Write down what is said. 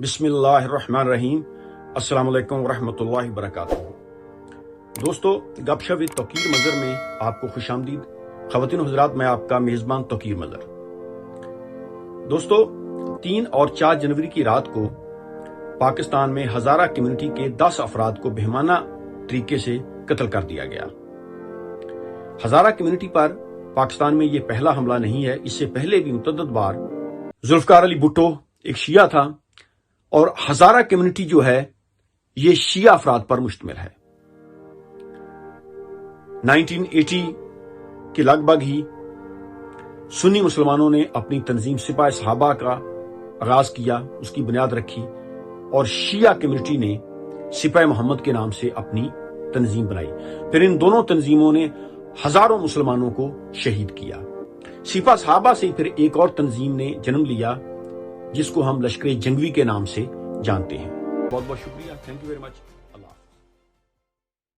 बिस्मिल्लाहिर्रहमानिर्रहीम। अस्सलाम वालेकुम वरहमतुल्लाहि वबरकातुहू। दोस्तों, गपशप विद तौकीर मज़र में आपको खुशामदीद। ख़वातीन और हज़रात, मैं आपका मेज़बान तौकीर मज़र। दोस्तों, 3 और 4 जनवरी की रात को पाकिस्तान में हज़ारा कम्युनिटी के 10 अफराद को बेहमाना तरीके से कत्ल कर दिया गया। हज़ारा कम्युनिटी पर पाकिस्तान में ये पहला हमला नहीं है। इससे पहले भी मुतअद्दिद बार जुल्फ़िकार अली भुट्टो एक शिया था और हज़ारा कम्युनिटी जो है ये शिया अफराद पर मुश्तमिल है। 1980 के लगभग ही सुन्नी मुसलमानों ने अपनी तंजीम सिपाह सहाबा का आगाज किया, उसकी बुनियाद रखी, और शिया कम्युनिटी ने सिपाह मोहम्मद के नाम से अपनी तंजीम बनाई। फिर इन दोनों तंजीमों ने हजारों मुसलमानों को शहीद किया। सिपाह सहाबा से फिर एक और तंजीम ने जन्म लिया जिसको हम लश्कर जंगवी के नाम से जानते हैं। बहुत बहुत शुक्रिया। Thank you very much.